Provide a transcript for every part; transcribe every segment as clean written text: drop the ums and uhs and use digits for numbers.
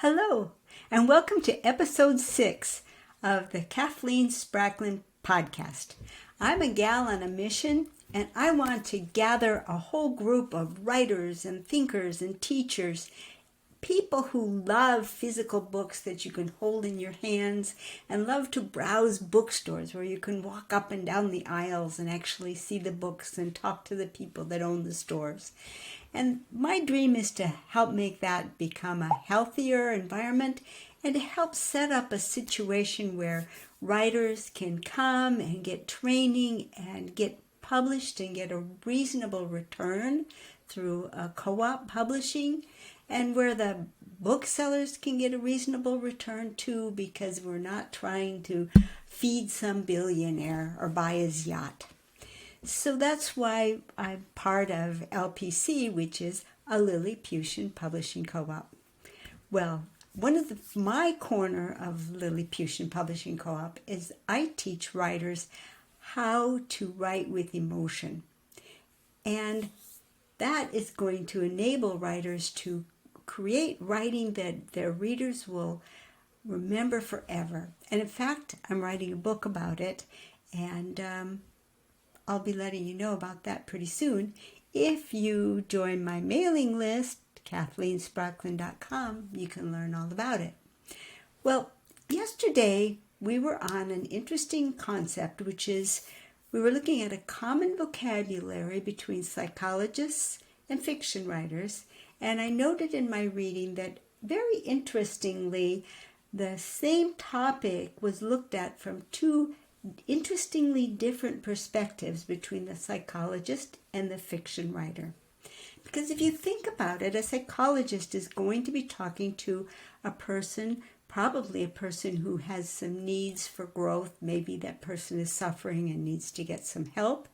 Hello, and welcome to episode 6 of the Kathleen Spracklin podcast. I'm a gal on a mission, and I want to gather a whole group of writers and thinkers and teachers, people who love physical books that you can hold in your hands and love to browse bookstores where you can walk up and down the aisles and actually see the books and talk to the people that own the stores. And my dream is to help make that become a healthier environment and to help set up a situation where writers can come and get training and get published and get a reasonable return through a co-op publishing, and where the booksellers can get a reasonable return too, because we're not trying to feed some billionaire or buy his yacht. So that's why I'm part of LPC, which is a Lilliputian Publishing Co-op. Well, my corner of Lilliputian Publishing Co-op is I teach writers how to write with emotion. And that is going to enable writers to create writing that their readers will remember forever. And in fact, I'm writing a book about it, and I'll be letting you know about that pretty soon. If you join my mailing list, KathleenSpracklin.com, you can learn all about it. Well, yesterday we were on an interesting concept, which is we were looking at a common vocabulary between psychologists and fiction writers. And I noted in my reading that very interestingly, the same topic was looked at from two interestingly different perspectives between the psychologist and the fiction writer. Because if you think about it, a psychologist is going to be talking to a person, probably a person who has some needs for growth. Maybe that person is suffering and needs to get some help.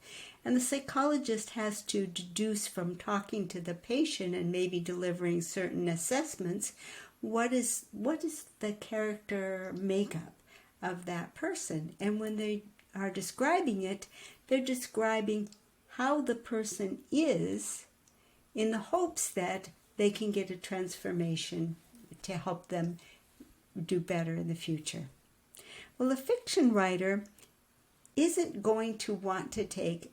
And the psychologist has to deduce from talking to the patient and maybe delivering certain assessments, what is the character makeup of that person. And when they are describing it, they're describing how the person is in the hopes that they can get a transformation to help them do better in the future. Well, a fiction writer isn't going to want to take,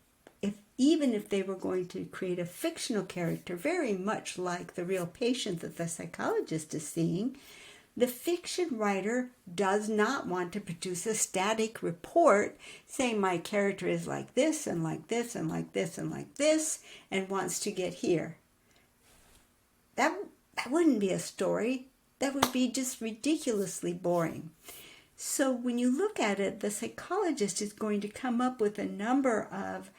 even if they were going to create a fictional character, very much like the real patient that the psychologist is seeing, the fiction writer does not want to produce a static report saying my character is like this and like this and like this and like this and wants to get here. That wouldn't be a story. That would be just ridiculously boring. So when you look at it, the psychologist is going to come up with a number of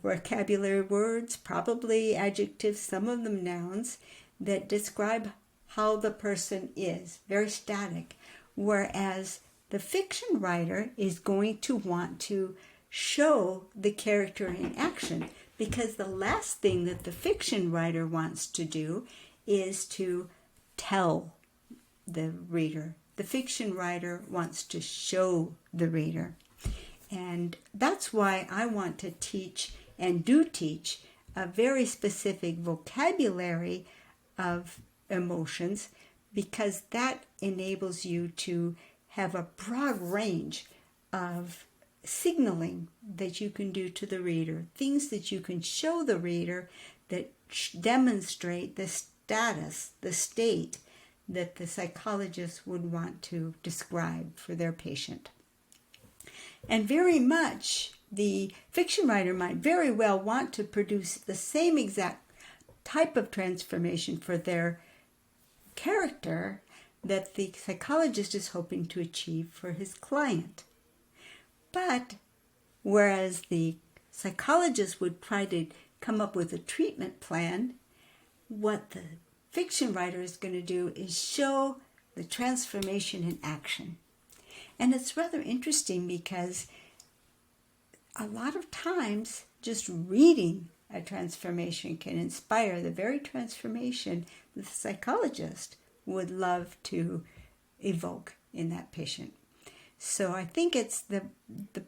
vocabulary words, probably adjectives, some of them nouns, that describe how the person is, very static. Whereas the fiction writer is going to want to show the character in action, because the last thing that the fiction writer wants to do is to tell the reader. The fiction writer wants to show the reader. And that's why I want to teach and do teach a very specific vocabulary of emotions, because that enables you to have a broad range of signaling that you can do to the reader, things that you can show the reader that demonstrate the status, the state that the psychologist would want to describe for their patient. And very much the fiction writer might very well want to produce the same exact type of transformation for their character that the psychologist is hoping to achieve for his client. But whereas the psychologist would try to come up with a treatment plan, what the fiction writer is going to do is show the transformation in action. And it's rather interesting because a lot of times just reading a transformation can inspire the very transformation that the psychologist would love to evoke in that patient. So I think it's the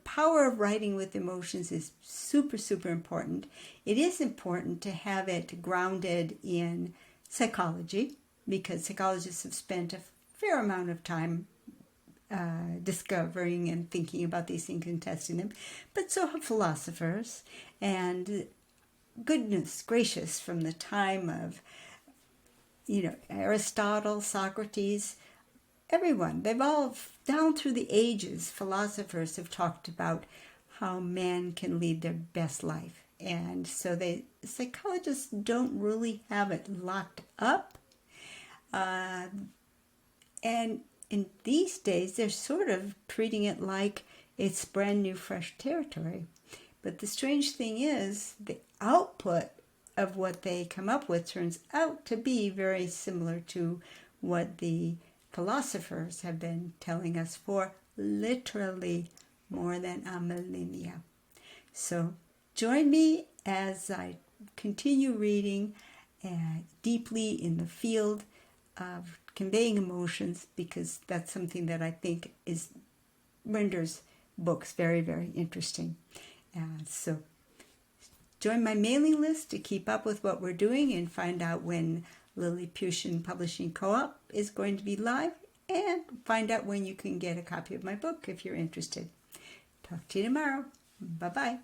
power of writing with emotions is super, super important. It is important to have it grounded in psychology, because psychologists have spent a fair amount of time discovering and thinking about these things and testing them, but so have philosophers. And goodness gracious, from the time of, Aristotle, Socrates, everyone, they've all, down through the ages, philosophers have talked about how man can lead their best life. And so psychologists don't really have it locked up. And in these days, they're sort of treating it like it's brand new, fresh territory. But the strange thing is, the output of what they come up with turns out to be very similar to what the philosophers have been telling us for literally more than a millennia. So join me as I continue reading deeply in the field of conveying emotions, because that's something that I think renders books very, very interesting. So join my mailing list to keep up with what we're doing and find out when Lilliputian Publishing Co-op is going to be live, and find out when you can get a copy of my book if you're interested. Talk to you tomorrow. Bye-bye.